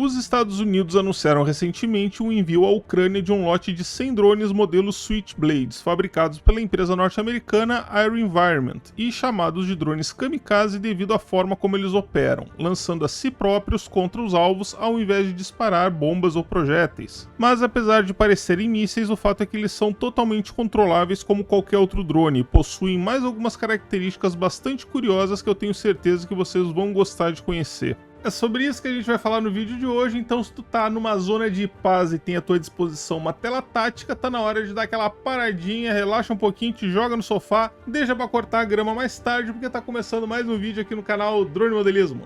Os Estados Unidos anunciaram recentemente o envio à Ucrânia de um lote de 100 drones modelo Switchblades, fabricados pela empresa norte-americana AeroVironment e chamados de drones kamikaze devido à forma como eles operam, lançando a si próprios contra os alvos ao invés de disparar bombas ou projéteis. Mas apesar de parecerem mísseis, o fato é que eles são totalmente controláveis como qualquer outro drone e possuem mais algumas características bastante curiosas que eu tenho certeza que vocês vão gostar de conhecer. É sobre isso que a gente vai falar no vídeo de hoje, então se tu tá numa zona de paz e tem à tua disposição uma tela tática, tá na hora de dar aquela paradinha, relaxa um pouquinho, te joga no sofá, deixa pra cortar a grama mais tarde, porque tá começando mais um vídeo aqui no canal Drone Modelismo.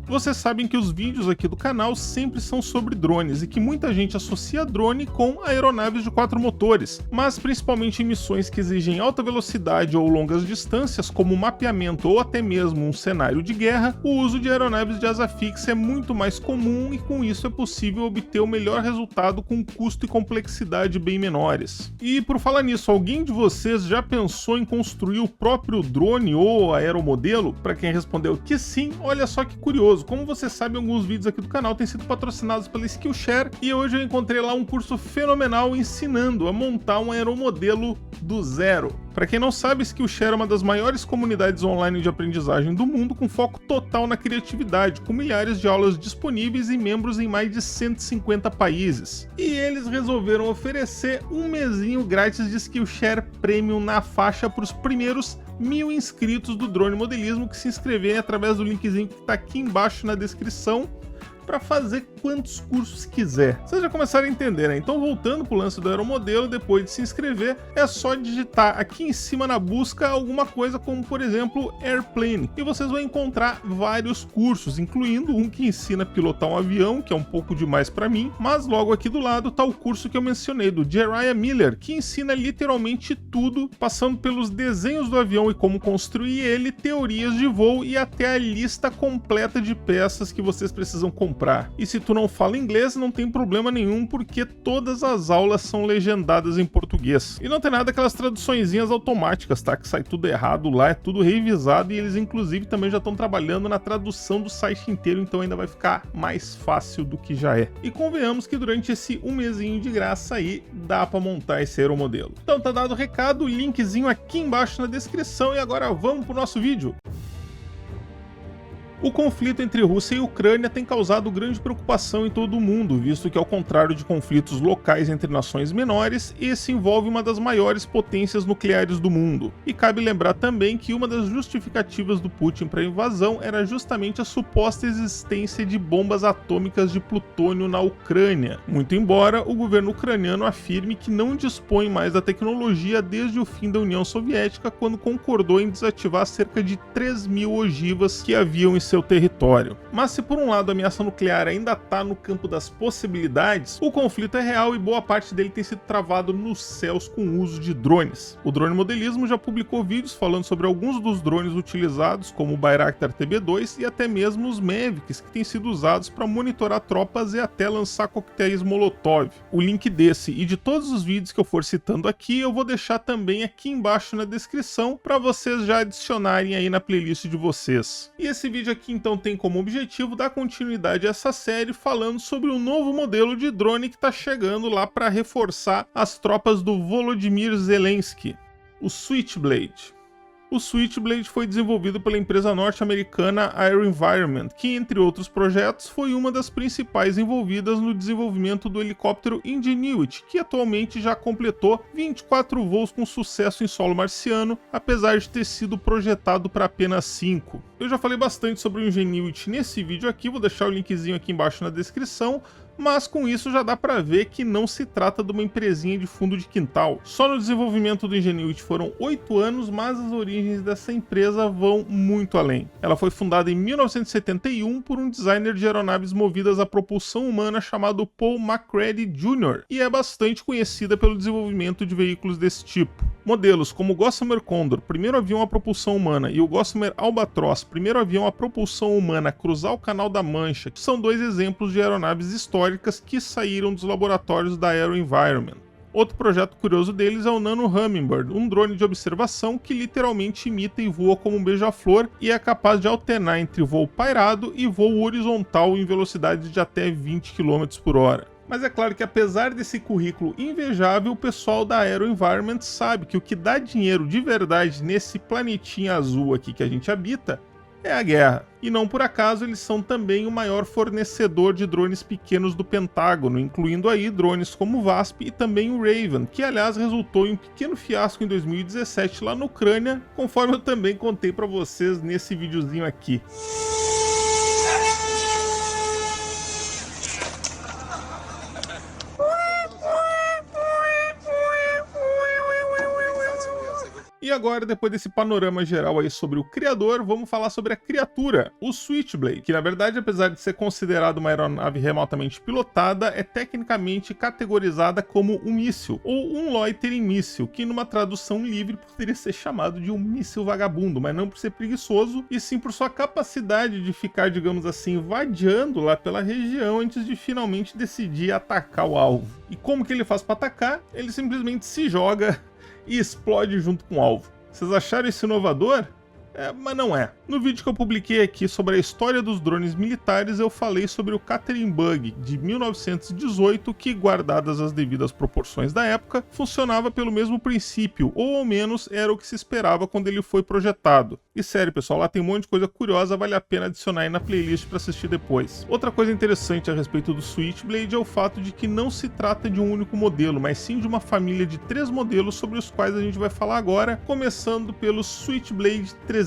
Vocês sabem que os vídeos aqui do canal sempre são sobre drones e que muita gente associa drone com aeronaves de 4 motores, mas principalmente em missões que exigem alta velocidade ou longas distâncias, como mapeamento ou até mesmo um cenário de guerra, o uso de aeronaves de asa fixa é muito mais comum e com isso é possível obter o melhor resultado com custo e complexidade bem menores. E por falar nisso, alguém de vocês já pensou em construir o próprio drone ou aeromodelo? Para quem respondeu que sim, olha só que curioso. Como você sabe, alguns vídeos aqui do canal têm sido patrocinados pela Skillshare e hoje eu encontrei lá um curso fenomenal ensinando a montar um aeromodelo do zero. Para quem não sabe, Skillshare é uma das maiores comunidades online de aprendizagem do mundo, com foco total na criatividade, com milhares de aulas disponíveis e membros em mais de 150 países. E eles resolveram oferecer um mesinho grátis de Skillshare Premium na faixa para os primeiros 1000 inscritos do Drone Modelismo que se inscreverem através do linkzinho que está aqui embaixo na descrição, para fazer quantos cursos quiser. Vocês já começaram a entender, né? Então, voltando para o lance do aeromodelo, depois de se inscrever, é só digitar aqui em cima na busca alguma coisa como, por exemplo, Airplane, e vocês vão encontrar vários cursos, incluindo um que ensina a pilotar um avião, que é um pouco demais para mim, mas logo aqui do lado está o curso que eu mencionei, do Jeriah Miller, que ensina literalmente tudo, passando pelos desenhos do avião e como construir ele, teorias de voo e até a lista completa de peças que vocês precisam comprar. E se tu não fala inglês, não tem problema nenhum, porque todas as aulas são legendadas em português. E não tem nada aquelas traduçõezinhas automáticas, tá? Que sai tudo errado lá, é tudo revisado e eles inclusive também já estão trabalhando na tradução do site inteiro, então ainda vai ficar mais fácil do que já é. E convenhamos que durante esse um mesinho de graça aí, dá pra montar esse aeromodelo. Então tá dado o recado, linkzinho aqui embaixo na descrição e agora vamos pro nosso vídeo. O conflito entre Rússia e Ucrânia tem causado grande preocupação em todo o mundo, visto que, ao contrário de conflitos locais entre nações menores, esse envolve uma das maiores potências nucleares do mundo. E cabe lembrar também que uma das justificativas do Putin para a invasão era justamente a suposta existência de bombas atômicas de plutônio na Ucrânia, muito embora o governo ucraniano afirme que não dispõe mais da tecnologia desde o fim da União Soviética, quando concordou em desativar cerca de 3.000 ogivas que haviam em seu território. Mas se por um lado a ameaça nuclear ainda está no campo das possibilidades, o conflito é real e boa parte dele tem sido travado nos céus com o uso de drones. O Drone Modelismo já publicou vídeos falando sobre alguns dos drones utilizados, como o Bayraktar TB2 e até mesmo os Mavics, que têm sido usados para monitorar tropas e até lançar coquetéis Molotov. O link desse e de todos os vídeos que eu for citando aqui, eu vou deixar também aqui embaixo na descrição para vocês já adicionarem aí na playlist de vocês. E esse vídeo aqui então tem como objetivo dar continuidade a essa série falando sobre um novo modelo de drone que está chegando lá para reforçar as tropas do Volodymyr Zelensky, o Switchblade. O Switchblade foi desenvolvido pela empresa norte-americana AeroVironment, que, entre outros projetos, foi uma das principais envolvidas no desenvolvimento do helicóptero Ingenuity, que atualmente já completou 24 voos com sucesso em solo marciano, apesar de ter sido projetado para apenas 5. Eu já falei bastante sobre o Ingenuity nesse vídeo aqui, vou deixar o linkzinho aqui embaixo na descrição, mas com isso já dá para ver que não se trata de uma empresinha de fundo de quintal. Só no desenvolvimento do Ingenuity foram 8 anos, mas as origens dessa empresa vão muito além. Ela foi fundada em 1971 por um designer de aeronaves movidas a propulsão humana chamado Paul McCready Jr. e é bastante conhecida pelo desenvolvimento de veículos desse tipo. Modelos como o Gossamer Condor, primeiro avião a propulsão humana, e o Gossamer Albatross, primeiro avião a propulsão humana a cruzar o Canal da Mancha, são dois exemplos de aeronaves históricas que saíram dos laboratórios da AeroVironment. Outro projeto curioso deles é o Nano Hummingbird, um drone de observação que literalmente imita e voa como um beija-flor e é capaz de alternar entre voo pairado e voo horizontal em velocidades de até 20 km por hora. Mas é claro que apesar desse currículo invejável, o pessoal da AeroVironment sabe que o que dá dinheiro de verdade nesse planetinha azul aqui que a gente habita é a guerra. E não por acaso eles são também o maior fornecedor de drones pequenos do Pentágono, incluindo aí drones como o VASP e também o Raven, que aliás resultou em um pequeno fiasco em 2017 lá na Ucrânia, conforme eu também contei para vocês nesse videozinho aqui. E agora, depois desse panorama geral aí sobre o criador, vamos falar sobre a criatura, o Switchblade, que na verdade, apesar de ser considerado uma aeronave remotamente pilotada, é tecnicamente categorizada como um míssil, ou um loitering míssil, que numa tradução livre poderia ser chamado de um míssil vagabundo, mas não por ser preguiçoso, e sim por sua capacidade de ficar, digamos assim, vadiando lá pela região antes de finalmente decidir atacar o alvo. E como que ele faz para atacar? Ele simplesmente se joga e explode junto com o alvo. Vocês acharam isso inovador? Mas não é. No vídeo que eu publiquei aqui sobre a história dos drones militares, eu falei sobre o Catherine Bug de 1918, que, guardadas as devidas proporções da época, funcionava pelo mesmo princípio, ou ao menos era o que se esperava quando ele foi projetado. E sério, pessoal, lá tem um monte de coisa curiosa, vale a pena adicionar aí na playlist para assistir depois. Outra coisa interessante a respeito do Switchblade é o fato de que não se trata de um único modelo, mas sim de uma família de 3 modelos sobre os quais a gente vai falar agora, começando pelo Switchblade 300.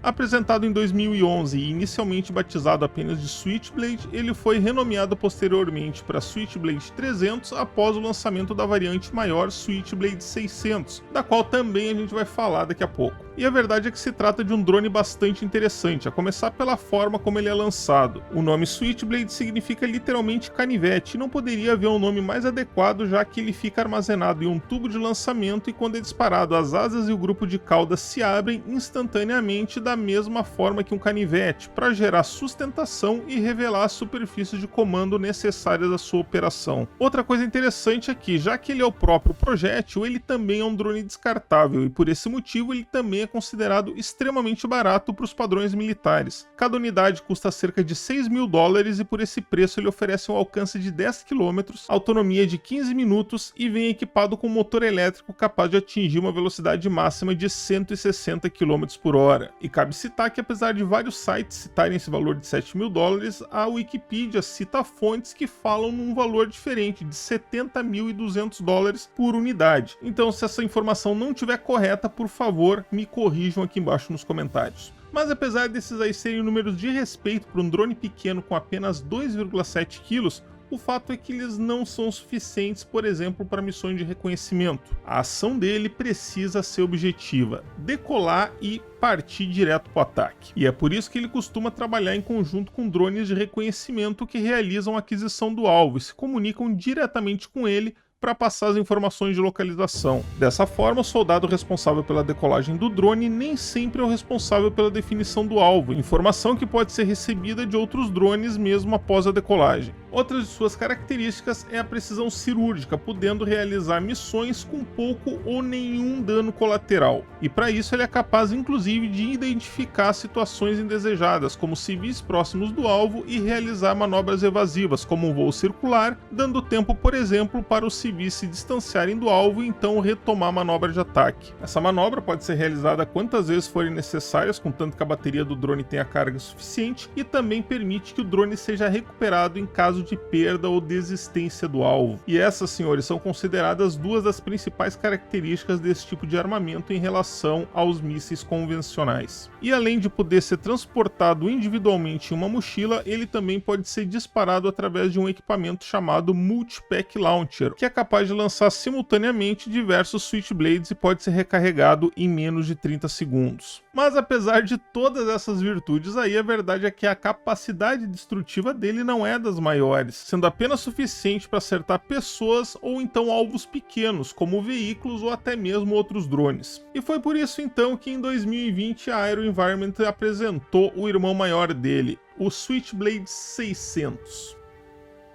Apresentado em 2011 e inicialmente batizado apenas de Switchblade, ele foi renomeado posteriormente para Switchblade 300 após o lançamento da variante maior Switchblade 600, da qual também a gente vai falar daqui a pouco. E a verdade é que se trata de um drone bastante interessante, a começar pela forma como ele é lançado. O nome Switchblade significa literalmente canivete, e não poderia haver um nome mais adequado, já que ele fica armazenado em um tubo de lançamento e quando é disparado, as asas e o grupo de caudas se abrem instantaneamente da mesma forma que um canivete, para gerar sustentação e revelar as superfícies de comando necessárias à sua operação. Outra coisa interessante é que, já que ele é o próprio projétil, ele também é um drone descartável, e por esse motivo ele também é considerado extremamente barato para os padrões militares. Cada unidade custa cerca de $6.000 e por esse preço ele oferece um alcance de 10 km, autonomia de 15 minutos e vem equipado com motor elétrico capaz de atingir uma velocidade máxima de 160 km por hora. E cabe citar que apesar de vários sites citarem esse valor de $7.000, a Wikipedia cita fontes que falam num valor diferente, de $70.200 por unidade. Então, se essa informação não estiver correta, por favor, me corrijam aqui embaixo nos comentários. Mas apesar desses aí serem números de respeito para um drone pequeno com apenas 2,7 kg, o fato é que eles não são suficientes, por exemplo, para missões de reconhecimento. A ação dele precisa ser objetiva, decolar e partir direto para o ataque. E é por isso que ele costuma trabalhar em conjunto com drones de reconhecimento que realizam a aquisição do alvo e se comunicam diretamente com ele para passar as informações de localização. Dessa forma, o soldado responsável pela decolagem do drone nem sempre é o responsável pela definição do alvo, informação que pode ser recebida de outros drones mesmo após a decolagem. Outra de suas características é a precisão cirúrgica, podendo realizar missões com pouco ou nenhum dano colateral. E para isso ele é capaz inclusive de identificar situações indesejadas, como civis próximos do alvo e realizar manobras evasivas, como um voo circular, dando tempo, por exemplo, para os civis se distanciarem do alvo e então retomar a manobra de ataque. Essa manobra pode ser realizada quantas vezes forem necessárias, contanto que a bateria do drone tenha carga suficiente, e também permite que o drone seja recuperado em caso de perda ou desistência do alvo. E essas, senhores, são consideradas duas das principais características desse tipo de armamento em relação aos mísseis convencionais. E além de poder ser transportado individualmente em uma mochila, ele também pode ser disparado através de um equipamento chamado Multipack Launcher, que é capaz de lançar simultaneamente diversos Switchblades e pode ser recarregado em menos de 30 segundos. Mas apesar de todas essas virtudes aí, a verdade é que a capacidade destrutiva dele não é das maiores, sendo apenas suficiente para acertar pessoas ou então alvos pequenos, como veículos ou até mesmo outros drones. E foi por isso então que em 2020 a AeroVironment apresentou o irmão maior dele, o Switchblade 600.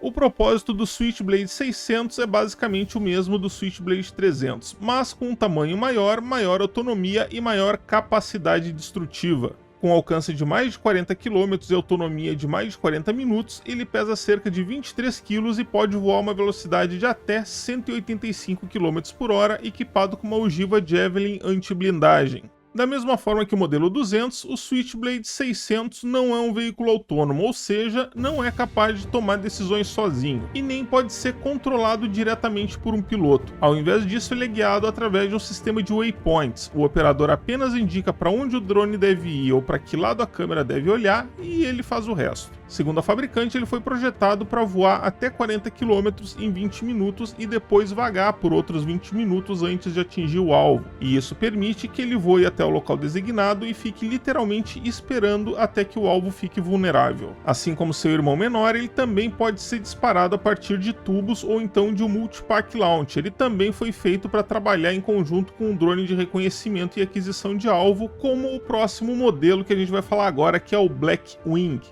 O propósito do Switchblade 600 é basicamente o mesmo do Switchblade 300, mas com um tamanho maior, maior autonomia e maior capacidade destrutiva. Com alcance de mais de 40 km e autonomia de mais de 40 minutos, ele pesa cerca de 23 kg e pode voar a uma velocidade de até 185 km por hora, equipado com uma ogiva Javelin anti-blindagem. Da mesma forma que o modelo 200, o Switchblade 600 não é um veículo autônomo, ou seja, não é capaz de tomar decisões sozinho, e nem pode ser controlado diretamente por um piloto. Ao invés disso, ele é guiado através de um sistema de waypoints. O operador apenas indica para onde o drone deve ir ou para que lado a câmera deve olhar, e ele faz o resto. Segundo a fabricante, ele foi projetado para voar até 40 km em 20 minutos e depois vagar por outros 20 minutos antes de atingir o alvo, e isso permite que ele voe até o local designado e fique literalmente esperando até que o alvo fique vulnerável. Assim como seu irmão menor, ele também pode ser disparado a partir de tubos ou então de um multipack launch. Ele também foi feito para trabalhar em conjunto com um drone de reconhecimento e aquisição de alvo, como o próximo modelo que a gente vai falar agora, que é o Blackwing.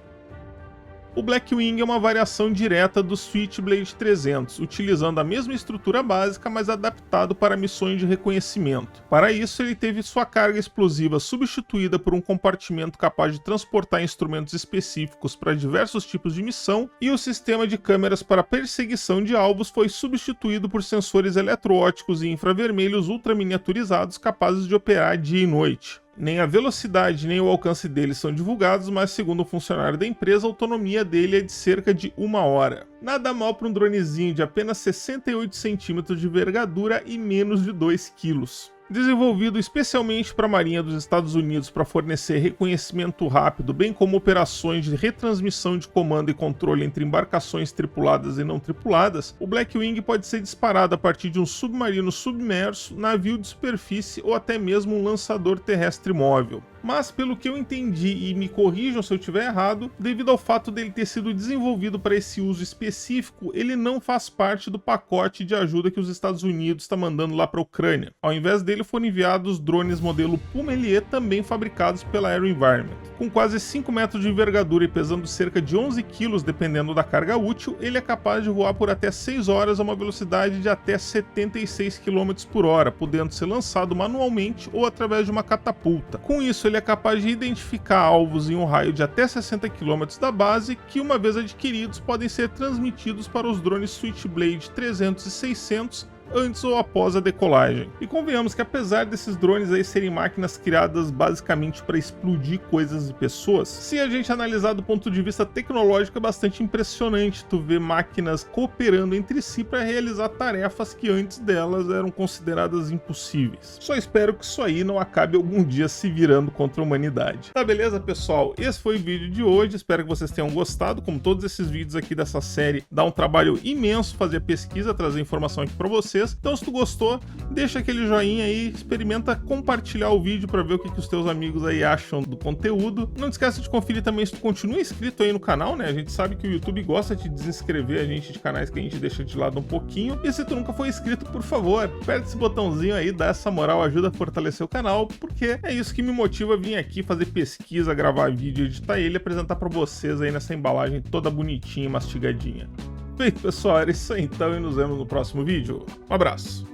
O Blackwing é uma variação direta do Switchblade 300, utilizando a mesma estrutura básica, mas adaptado para missões de reconhecimento. Para isso, ele teve sua carga explosiva substituída por um compartimento capaz de transportar instrumentos específicos para diversos tipos de missão, e o sistema de câmeras para perseguição de alvos foi substituído por sensores eletroópticos e infravermelhos ultraminiaturizados capazes de operar dia e noite. Nem a velocidade nem o alcance dele são divulgados, mas segundo o funcionário da empresa, a autonomia dele é de cerca de 1 hora. Nada mal para um dronezinho de apenas 68 centímetros de envergadura e menos de 2 quilos. Desenvolvido especialmente para a Marinha dos Estados Unidos para fornecer reconhecimento rápido, bem como operações de retransmissão de comando e controle entre embarcações tripuladas e não tripuladas, o Blackwing pode ser disparado a partir de um submarino submerso, navio de superfície ou até mesmo um lançador terrestre móvel. Mas, pelo que eu entendi, e me corrijam se eu estiver errado, devido ao fato dele ter sido desenvolvido para esse uso específico, ele não faz parte do pacote de ajuda que os Estados Unidos está mandando lá para a Ucrânia. Ao invés dele, foram enviados drones modelo Puma LE, também fabricados pela AeroVironment. Com quase 5 metros de envergadura e pesando cerca de 11 kg dependendo da carga útil, ele é capaz de voar por até 6 horas a uma velocidade de até 76 km por hora, podendo ser lançado manualmente ou através de uma catapulta. Com isso, ele é capaz de identificar alvos em um raio de até 60 km da base, que uma vez adquiridos podem ser transmitidos para os drones Switchblade 300 e 600 antes ou após a decolagem. E convenhamos que apesar desses drones aí serem máquinas criadas basicamente para explodir coisas e pessoas, se a gente analisar do ponto de vista tecnológico, é bastante impressionante tu ver máquinas cooperando entre si para realizar tarefas que antes delas eram consideradas impossíveis. Só espero que isso aí não acabe algum dia se virando contra a humanidade. Tá, beleza, pessoal? Esse foi o vídeo de hoje, espero que vocês tenham gostado. Como todos esses vídeos aqui dessa série, dá um trabalho imenso fazer a pesquisa, trazer informação aqui para vocês. Então, se tu gostou, deixa aquele joinha aí, experimenta compartilhar o vídeo para ver o que os teus amigos aí acham do conteúdo. Não te esqueça de conferir também se tu continua inscrito aí no canal, né? A gente sabe que o YouTube gosta de desinscrever a gente de canais que a gente deixa de lado um pouquinho. E se tu nunca foi inscrito, por favor, aperta esse botãozinho aí, dá essa moral, ajuda a fortalecer o canal, porque é isso que me motiva a vir aqui fazer pesquisa, gravar vídeo, editar ele e apresentar para vocês aí nessa embalagem toda bonitinha e mastigadinha. Feito, pessoal, era isso aí então e nos vemos no próximo vídeo. Um abraço!